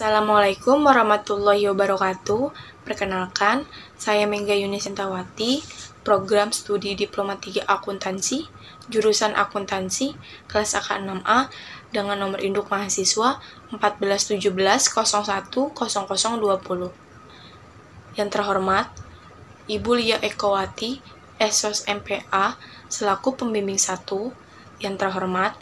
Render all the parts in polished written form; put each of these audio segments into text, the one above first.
Assalamualaikum warahmatullahi wabarakatuh. Perkenalkan, saya Mengga Yunisintawati, Program Studi Diploma 3 Akuntansi, jurusan Akuntansi, kelas AK6A, dengan nomor induk mahasiswa 1417010020. Yang terhormat, Ibu Lia Ekowati, Esos MPA, selaku pembimbing 1. Yang terhormat,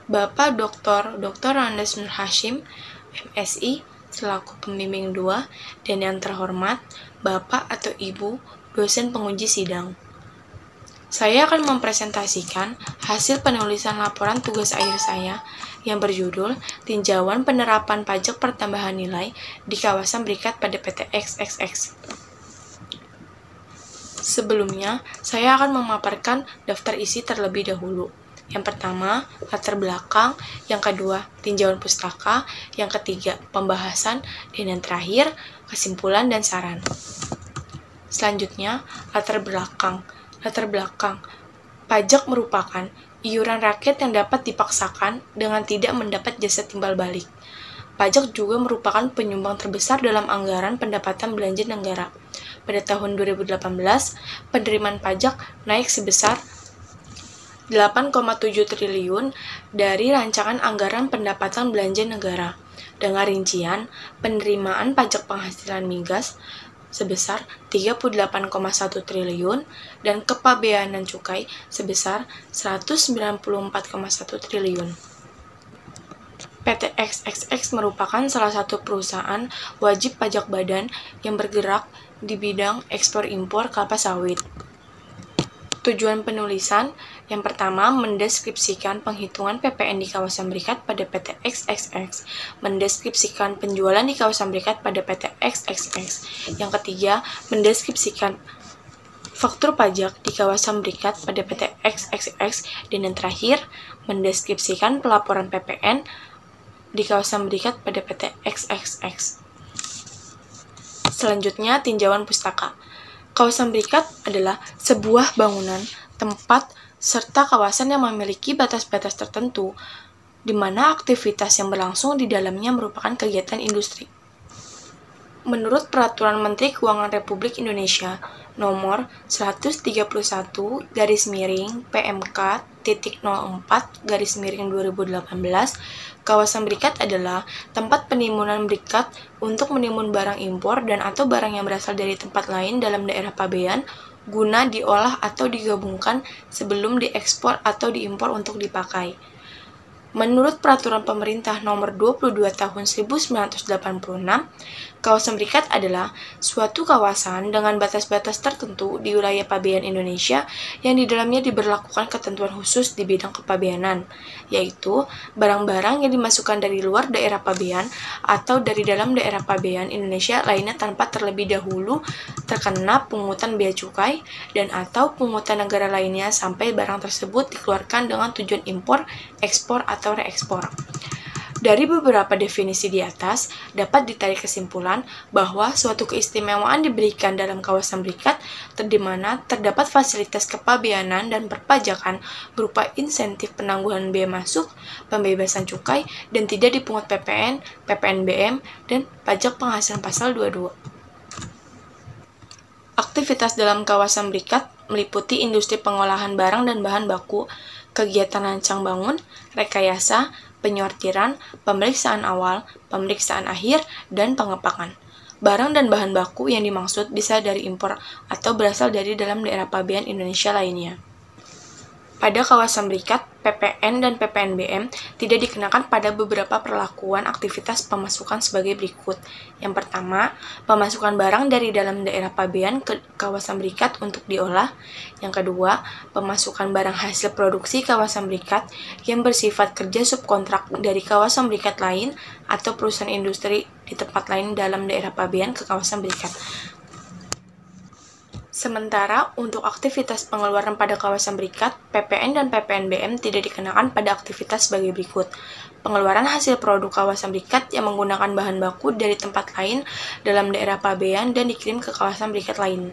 Bapak Dr. Andes Nur Hashim, MSI, selaku pembimbing 2, dan yang terhormat, Bapak atau Ibu, dosen penguji sidang. Saya akan mempresentasikan hasil penulisan laporan tugas akhir saya yang berjudul Tinjauan Penerapan Pajak Pertambahan Nilai di Kawasan Berikat pada PT XXX. Sebelumnya, saya akan memaparkan daftar isi terlebih dahulu. Yang pertama, latar belakang, yang kedua, tinjauan pustaka, yang ketiga, pembahasan, dan yang terakhir, kesimpulan dan saran. Selanjutnya, latar belakang. Latar belakang, pajak merupakan iuran rakyat yang dapat dipaksakan dengan tidak mendapat jasa timbal balik. Pajak juga merupakan penyumbang terbesar dalam anggaran pendapatan belanja negara. Pada tahun 2018, penerimaan pajak naik sebesar 8,7 triliun dari rancangan anggaran pendapatan belanja negara, dengan rincian penerimaan pajak penghasilan migas sebesar 38,1 triliun dan kepabeanan cukai sebesar 194,1 triliun. PT XXX merupakan salah satu perusahaan wajib pajak badan yang bergerak di bidang ekspor-impor kelapa sawit. Tujuan penulisan, yang pertama, mendeskripsikan penghitungan PPN di kawasan berikat pada PT XXX, mendeskripsikan penjualan di kawasan berikat pada PT XXX. Yang ketiga, mendeskripsikan faktur pajak di kawasan berikat pada PT XXX, dan yang terakhir, mendeskripsikan pelaporan PPN di kawasan berikat pada PT XXX. Selanjutnya, tinjauan pustaka. Kawasan berikat adalah sebuah bangunan, tempat, serta kawasan yang memiliki batas-batas tertentu, di mana aktivitas yang berlangsung di dalamnya merupakan kegiatan industri. Menurut Peraturan Menteri Keuangan Republik Indonesia Nomor 131-PMK.04/2018, kawasan berikat adalah tempat penimbunan berikat untuk menimbun barang impor dan atau barang yang berasal dari tempat lain dalam daerah pabean guna diolah atau digabungkan sebelum diekspor atau diimpor untuk dipakai. Menurut Peraturan Pemerintah Nomor 22 Tahun 1986, kawasan berikat adalah suatu kawasan dengan batas-batas tertentu di wilayah pabean Indonesia yang di dalamnya diberlakukan ketentuan khusus di bidang kepabeanan, yaitu barang-barang yang dimasukkan dari luar daerah pabean atau dari dalam daerah pabean Indonesia lainnya tanpa terlebih dahulu terkena pungutan bea cukai dan atau pungutan negara lainnya sampai barang tersebut dikeluarkan dengan tujuan impor, ekspor, atau reekspor. Dari beberapa definisi di atas, dapat ditarik kesimpulan bahwa suatu keistimewaan diberikan dalam kawasan berikat di mana terdapat fasilitas kepabeanan dan perpajakan berupa insentif penangguhan bea masuk, pembebasan cukai, dan tidak dipungut PPN, PPNBM, dan pajak penghasilan pasal 22. Aktivitas dalam kawasan berikat meliputi industri pengolahan barang dan bahan baku, kegiatan rancang bangun, rekayasa, penyortiran, pemeriksaan awal, pemeriksaan akhir, dan pengepakan. Barang dan bahan baku yang dimaksud bisa dari impor atau berasal dari dalam daerah pabean Indonesia lainnya. Pada kawasan berikat, PPN dan PPNBM tidak dikenakan pada beberapa perlakuan aktivitas pemasukan sebagai berikut. Yang pertama, pemasukan barang dari dalam daerah pabean ke kawasan berikat untuk diolah. Yang kedua, pemasukan barang hasil produksi kawasan berikat yang bersifat kerja subkontrak dari kawasan berikat lain atau perusahaan industri di tempat lain dalam daerah pabean ke kawasan berikat. Sementara untuk aktivitas pengeluaran pada kawasan berikat, PPN dan PPNBM tidak dikenakan pada aktivitas sebagai berikut. Pengeluaran hasil produk kawasan berikat yang menggunakan bahan baku dari tempat lain dalam daerah pabean dan dikirim ke kawasan berikat lain.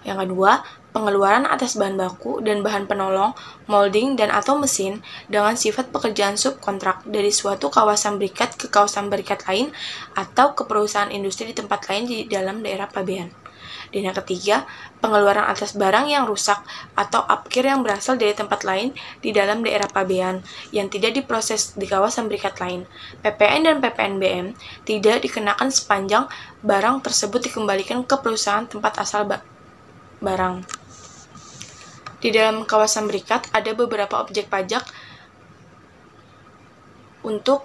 Yang kedua, pengeluaran atas bahan baku dan bahan penolong, molding, dan atau mesin dengan sifat pekerjaan subkontrak dari suatu kawasan berikat ke kawasan berikat lain atau ke perusahaan industri di tempat lain di dalam daerah pabean. Dan yang ketiga, pengeluaran atas barang yang rusak atau upkir yang berasal dari tempat lain di dalam daerah pabean yang tidak diproses di kawasan berikat lain. PPN dan PPNBM tidak dikenakan sepanjang barang tersebut dikembalikan ke perusahaan tempat asal barang. Di dalam kawasan berikat ada beberapa objek pajak untuk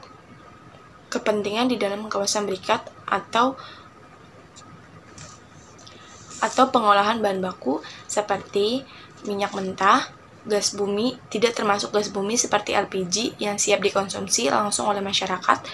kepentingan di dalam kawasan berikat atau pengolahan bahan baku seperti minyak mentah, gas bumi, tidak termasuk gas bumi seperti LPG yang siap dikonsumsi langsung oleh masyarakat.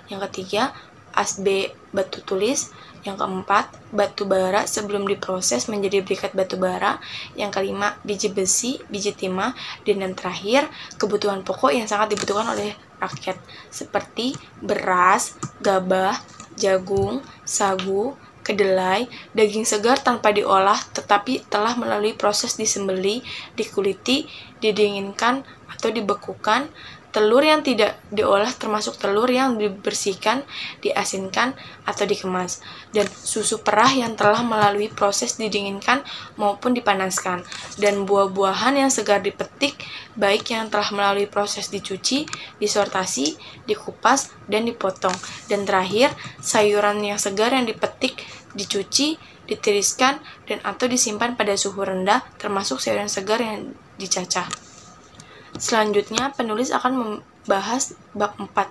Yang ketiga, ASB batu tulis. Yang keempat, batu bara sebelum diproses menjadi berikat batu bara. Yang kelima, biji besi, biji timah. Dan yang terakhir, kebutuhan pokok yang sangat dibutuhkan oleh rakyat seperti beras, gabah, jagung, sagu, kedelai, daging segar tanpa diolah tetapi telah melalui proses disembeli, dikuliti, didinginkan atau dibekukan, telur yang tidak diolah termasuk telur yang dibersihkan, diasinkan atau dikemas, dan susu perah yang telah melalui proses didinginkan maupun dipanaskan, dan buah-buahan yang segar dipetik baik yang telah melalui proses dicuci, disortasi, dikupas, dan dipotong, dan terakhir sayuran yang segar yang dipetik, dicuci, ditiriskan, dan atau disimpan pada suhu rendah termasuk sayuran segar yang dicacah. Selanjutnya, penulis akan membahas bab 4,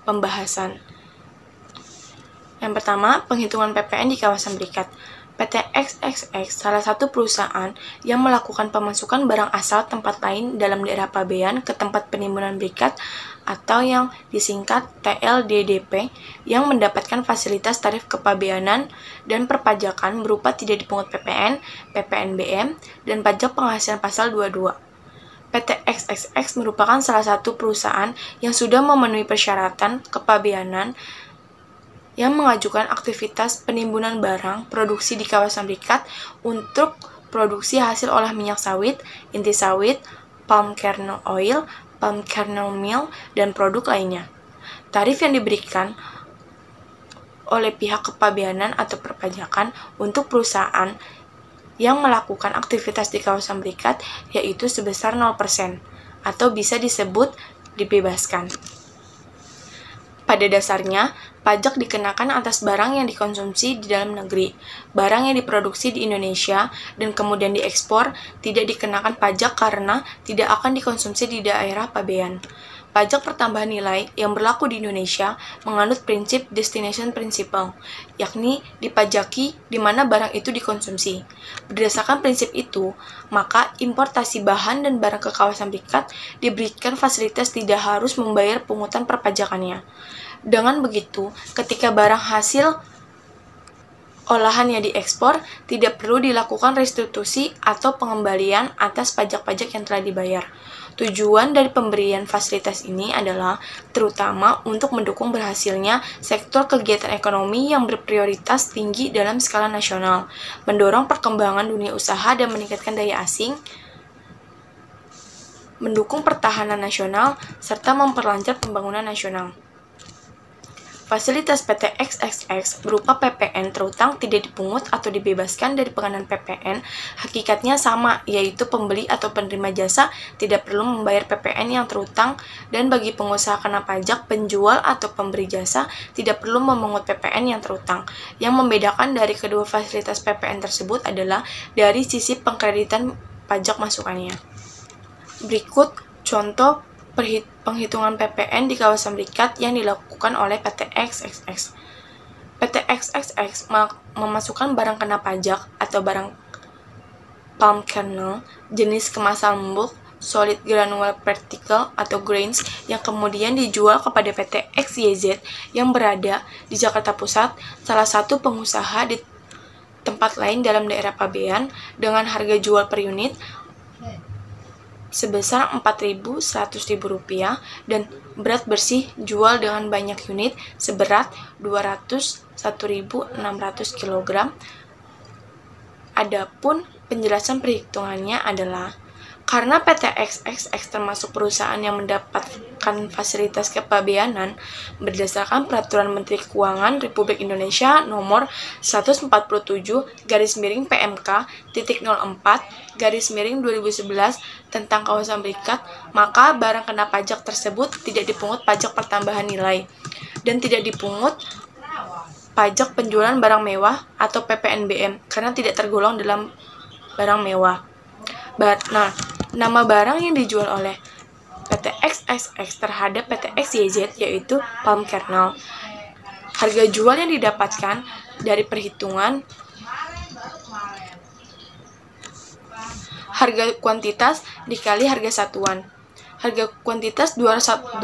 pembahasan. Yang pertama, penghitungan PPN di kawasan berikat. PT XXX salah satu perusahaan yang melakukan pemasukan barang asal tempat lain dalam daerah pabean ke tempat penimbunan berikat atau yang disingkat TLDDP yang mendapatkan fasilitas tarif kepabeanan dan perpajakan berupa tidak dipungut PPN, PPNBM, dan pajak penghasilan pasal 22. PT XXX merupakan salah satu perusahaan yang sudah memenuhi persyaratan kepabeanan yang mengajukan aktivitas penimbunan barang produksi di kawasan berikat untuk produksi hasil olah minyak sawit, inti sawit, palm kernel oil, palm kernel meal, dan produk lainnya. Tarif yang diberikan oleh pihak kepabeanan atau perpajakan untuk perusahaan yang melakukan aktivitas di kawasan berikat yaitu sebesar 0% atau bisa disebut dibebaskan. Pada dasarnya, pajak dikenakan atas barang yang dikonsumsi di dalam negeri. Barang yang diproduksi di Indonesia dan kemudian diekspor tidak dikenakan pajak karena tidak akan dikonsumsi di daerah pabean. Pajak pertambahan nilai yang berlaku di Indonesia menganut prinsip destination principle, yakni dipajaki di mana barang itu dikonsumsi. Berdasarkan prinsip itu, maka importasi bahan dan barang ke kawasan berikat diberikan fasilitas tidak harus membayar pungutan perpajakannya. Dengan begitu, ketika barang hasil olahannya diekspor, tidak perlu dilakukan restitusi atau pengembalian atas pajak-pajak yang telah dibayar. Tujuan dari pemberian fasilitas ini adalah terutama untuk mendukung berhasilnya sektor kegiatan ekonomi yang berprioritas tinggi dalam skala nasional, mendorong perkembangan dunia usaha dan meningkatkan daya asing, mendukung pertahanan nasional, serta memperlancar pembangunan nasional. Fasilitas PT XXX berupa PPN terutang tidak dipungut atau dibebaskan dari pengenaan PPN, hakikatnya sama, yaitu pembeli atau penerima jasa tidak perlu membayar PPN yang terutang, dan bagi pengusaha kena pajak, penjual atau pemberi jasa tidak perlu memungut PPN yang terutang. Yang membedakan dari kedua fasilitas PPN tersebut adalah dari sisi pengkreditan pajak masukannya. Berikut contoh penghitungan PPN di kawasan berikat yang dilakukan oleh PT XXX. PT XXX memasukkan barang kena pajak atau barang palm kernel jenis kemasan bulk, solid granular particle atau grains yang kemudian dijual kepada PT XYZ yang berada di Jakarta Pusat, salah satu pengusaha di tempat lain dalam daerah pabean dengan harga jual per unit sebesar Rp4.100.000 dan berat bersih jual dengan banyak unit seberat 201.600 kg. Adapun Penjelasan perhitungannya adalah karena PT XXX termasuk perusahaan yang mendapatkan fasilitas kepabeanan berdasarkan Peraturan Menteri Keuangan Republik Indonesia Nomor 147/PMK.04/2011 tentang kawasan berikat, maka barang kena pajak tersebut tidak dipungut pajak pertambahan nilai dan tidak dipungut pajak penjualan barang mewah atau PPNBM karena tidak tergolong dalam barang mewah. Nama barang yang dijual oleh PT XXX terhadap PT XYZ yaitu palm kernel. Harga jual yang didapatkan dari perhitungan harga kuantitas dikali harga satuan. Harga kuantitas 201.600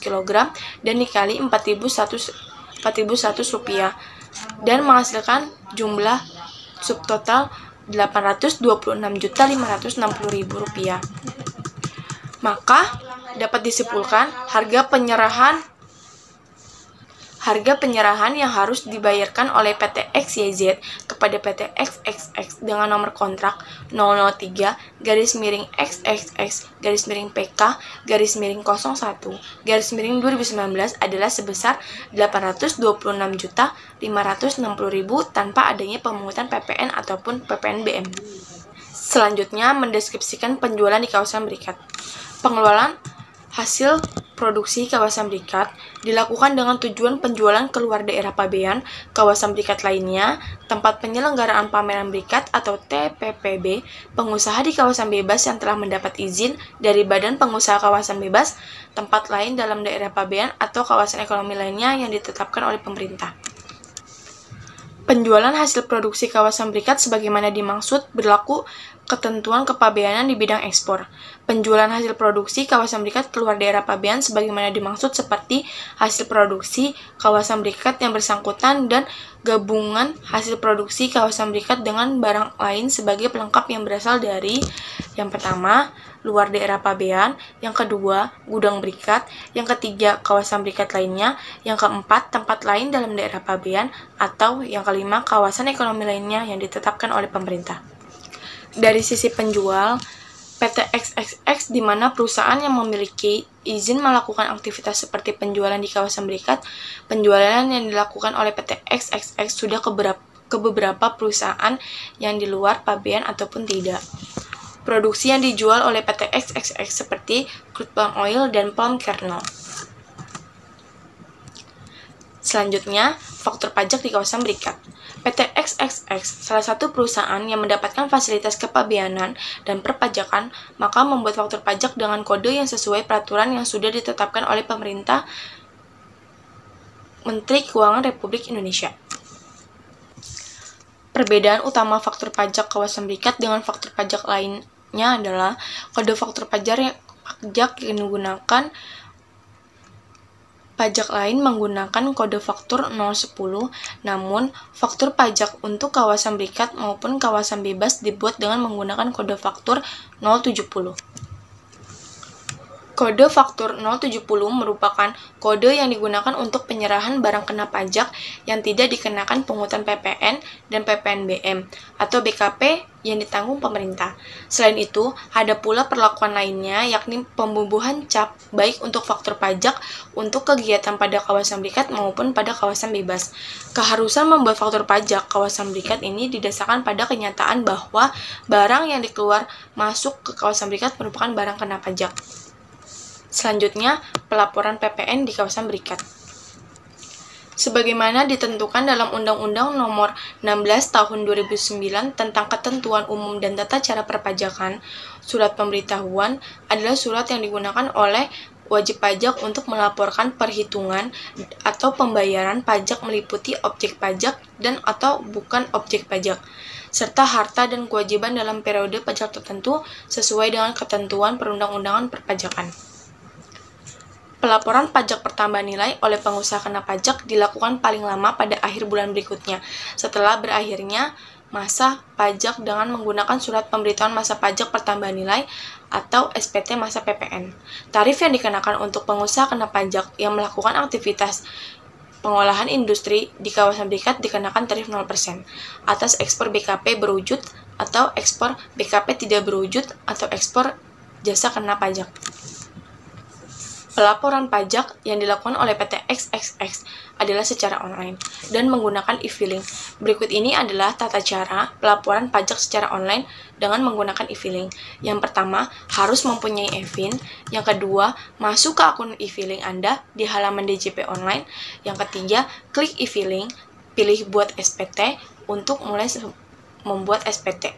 kg dan dikali 4.100 rupiah dan menghasilkan jumlah subtotal 826.560.000 rupiah. Maka dapat disimpulkan harga penyerahan yang harus dibayarkan oleh PT XYZ kepada PT XXX dengan nomor kontrak 003-PK-PK-01-2019 adalah sebesar 826.560.000 tanpa adanya pemungutan PPN ataupun PPNBM. Selanjutnya, mendeskripsikan penjualan di kawasan berikat. Pengelolaan hasil produksi kawasan berikat dilakukan dengan tujuan penjualan keluar daerah pabean, kawasan berikat lainnya, tempat penyelenggaraan pameran berikat atau TPPB, pengusaha di kawasan bebas yang telah mendapat izin dari Badan Pengusaha Kawasan Bebas, tempat lain dalam daerah pabean atau kawasan ekonomi lainnya yang ditetapkan oleh pemerintah. Penjualan hasil produksi kawasan berikat sebagaimana dimaksud berlaku ketentuan kepabeanan di bidang ekspor. Penjualan hasil produksi kawasan berikat keluar daerah pabean sebagaimana dimaksud seperti hasil produksi kawasan berikat yang bersangkutan dan gabungan hasil produksi kawasan berikat dengan barang lain sebagai pelengkap yang berasal dari yang pertama, luar daerah pabean, yang kedua, gudang berikat, yang ketiga, kawasan berikat lainnya, yang keempat, tempat lain dalam daerah pabean, atau yang kelima, kawasan ekonomi lainnya yang ditetapkan oleh pemerintah. Dari sisi penjual, PT XXX di mana perusahaan yang memiliki izin melakukan aktivitas seperti penjualan di kawasan berikat, penjualan yang dilakukan oleh PT XXX sudah ke beberapa perusahaan yang di luar pabean ataupun tidak. Produksi yang dijual oleh PT XXX seperti crude palm oil dan palm kernel. Selanjutnya, faktor pajak di kawasan berikat. PT XXX, salah satu perusahaan yang mendapatkan fasilitas kepabeanan dan perpajakan, maka membuat faktur pajak dengan kode yang sesuai peraturan yang sudah ditetapkan oleh pemerintah Menteri Keuangan Republik Indonesia. Perbedaan utama faktur pajak kawasan berikat dengan faktur pajak lainnya adalah kode faktur pajak yang digunakan pajak lain menggunakan kode faktur 010, namun faktur pajak untuk kawasan berikat maupun kawasan bebas dibuat dengan menggunakan kode faktur 070. Kode faktur 070 merupakan kode yang digunakan untuk penyerahan barang kena pajak yang tidak dikenakan pungutan PPN dan PPNBM atau BKP yang ditanggung pemerintah. Selain itu, ada pula perlakuan lainnya yakni pembubuhan cap baik untuk faktur pajak untuk kegiatan pada kawasan berikat maupun pada kawasan bebas. Keharusan membuat faktur pajak kawasan berikat ini didasarkan pada kenyataan bahwa barang yang dikeluar masuk ke kawasan berikat merupakan barang kena pajak. Selanjutnya, pelaporan PPN di kawasan berikat. Sebagaimana ditentukan dalam Undang-Undang Nomor 16 Tahun 2009 tentang Ketentuan Umum dan Tata Cara Perpajakan, surat pemberitahuan adalah surat yang digunakan oleh wajib pajak untuk melaporkan perhitungan atau pembayaran pajak meliputi objek pajak dan atau bukan objek pajak, serta harta dan kewajiban dalam periode pajak tertentu sesuai dengan ketentuan perundang-undangan perpajakan. Pelaporan pajak pertambahan nilai oleh pengusaha kena pajak dilakukan paling lama pada akhir bulan berikutnya, setelah berakhirnya masa pajak dengan menggunakan surat pemberitahuan masa pajak pertambahan nilai atau SPT masa PPN. Tarif yang dikenakan untuk pengusaha kena pajak yang melakukan aktivitas pengolahan industri di kawasan berikat dikenakan tarif 0% atas ekspor BKP berwujud atau ekspor BKP tidak berwujud atau ekspor jasa kena pajak. Pelaporan pajak yang dilakukan oleh PT XXX adalah secara online dan menggunakan e-filing. Berikut ini adalah tata cara pelaporan pajak secara online dengan menggunakan e-filing. Yang pertama, harus mempunyai e-fin. Yang kedua, masuk ke akun e-filing Anda di halaman DJP online. Yang ketiga, klik e-filing, pilih buat SPT untuk mulai membuat SPT.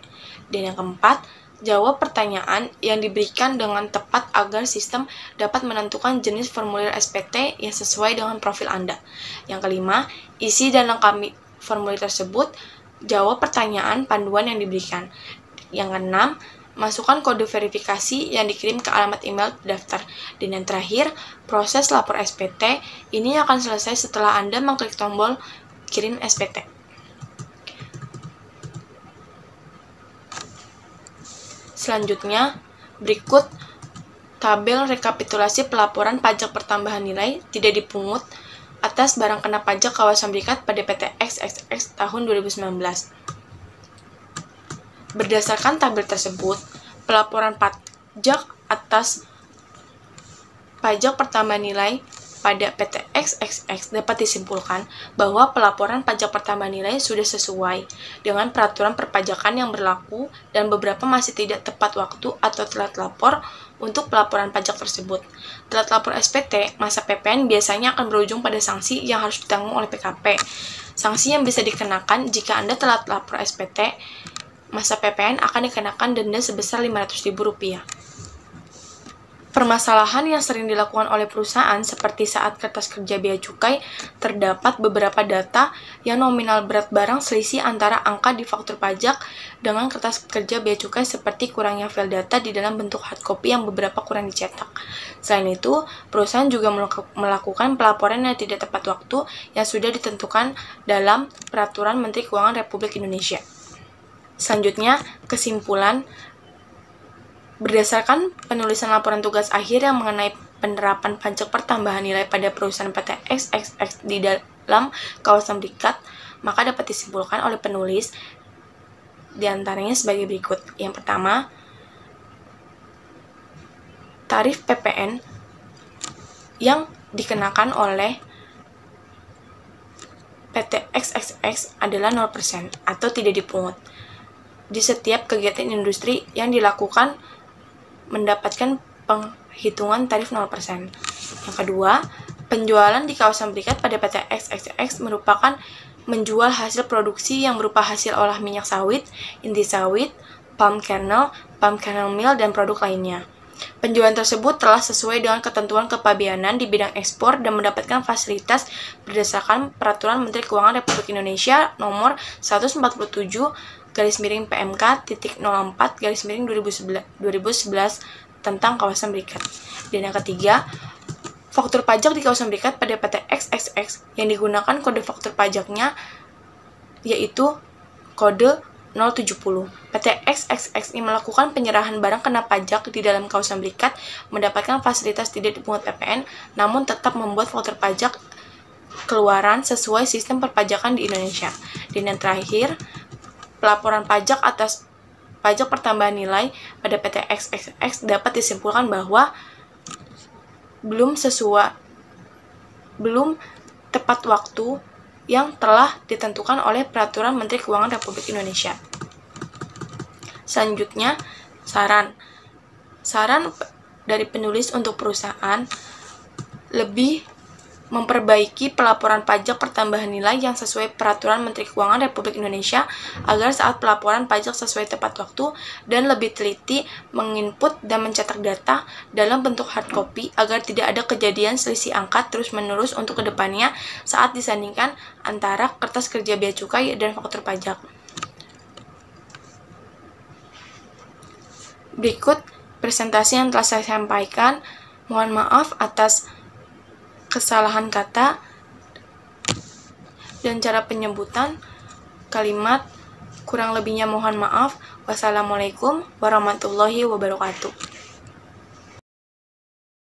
Dan yang keempat, jawab pertanyaan yang diberikan dengan tepat agar sistem dapat menentukan jenis formulir SPT yang sesuai dengan profil Anda. Yang kelima, isi dan lengkapi formulir tersebut, jawab pertanyaan panduan yang diberikan. Yang keenam, masukkan kode verifikasi yang dikirim ke alamat email daftar. Dan yang terakhir, proses lapor SPT ini akan selesai setelah Anda mengklik tombol kirim SPT. Selanjutnya, berikut tabel rekapitulasi pelaporan pajak pertambahan nilai tidak dipungut atas barang kena pajak kawasan berikat pada PT XXX tahun 2019. Berdasarkan tabel tersebut, pelaporan pajak atas pajak pertambahan nilai pada PT XXX dapat disimpulkan bahwa pelaporan pajak pertambahan nilai sudah sesuai dengan peraturan perpajakan yang berlaku dan beberapa masih tidak tepat waktu atau telat lapor untuk pelaporan pajak tersebut. Telat lapor SPT, masa PPN biasanya akan berujung pada sanksi yang harus ditanggung oleh PKP. Sanksi yang bisa dikenakan jika Anda telat lapor SPT, masa PPN akan dikenakan denda sebesar Rp500.000. Permasalahan yang sering dilakukan oleh perusahaan seperti saat kertas kerja bea cukai, terdapat beberapa data yang nominal berat barang selisih antara angka di faktur pajak dengan kertas kerja bea cukai seperti kurangnya file data di dalam bentuk hard copy yang beberapa kurang dicetak. Selain itu, perusahaan juga melakukan pelaporan yang tidak tepat waktu yang sudah ditentukan dalam Peraturan Menteri Keuangan Republik Indonesia. Selanjutnya, kesimpulan. Berdasarkan penulisan laporan tugas akhir yang mengenai penerapan pajak pertambahan nilai pada perusahaan PT XXX di dalam kawasan berikat, maka dapat disimpulkan oleh penulis diantaranya sebagai berikut. Yang pertama, tarif PPN yang dikenakan oleh PT XXX adalah 0% atau tidak dipungut di setiap kegiatan industri yang dilakukan mendapatkan penghitungan tarif 0%. Yang kedua, penjualan di kawasan berikat pada PT XXX merupakan menjual hasil produksi yang berupa hasil olah minyak sawit, inti sawit, palm kernel meal, dan produk lainnya. Penjualan tersebut telah sesuai dengan ketentuan kepabeanan di bidang ekspor dan mendapatkan fasilitas berdasarkan Peraturan Menteri Keuangan Republik Indonesia Nomor 147/PMK.04/2011 tentang kawasan berikat. Dan yang ketiga, faktur pajak di kawasan berikat pada PT XXX yang digunakan kode faktur pajaknya yaitu kode 070. PT XXX yang melakukan penyerahan barang kena pajak di dalam kawasan berikat mendapatkan fasilitas tidak dipungut PPN, namun tetap membuat faktur pajak keluaran sesuai sistem perpajakan di Indonesia. Dan yang terakhir, pelaporan pajak atas pajak pertambahan nilai pada PT XXX dapat disimpulkan bahwa belum tepat waktu yang telah ditentukan oleh Peraturan Menteri Keuangan Republik Indonesia. Selanjutnya, saran dari penulis untuk perusahaan lebih memperbaiki pelaporan pajak pertambahan nilai yang sesuai Peraturan Menteri Keuangan Republik Indonesia agar saat pelaporan pajak sesuai tepat waktu dan lebih teliti menginput dan mencetak data dalam bentuk hard copy agar tidak ada kejadian selisih angka terus-menerus untuk kedepannya saat disandingkan antara kertas kerja bea cukai dan faktur pajak. Berikut presentasi yang telah saya sampaikan. Mohon maaf atas kesalahan kata dan cara penyebutan kalimat. Kurang lebihnya mohon maaf. Wassalamualaikum warahmatullahi wabarakatuh.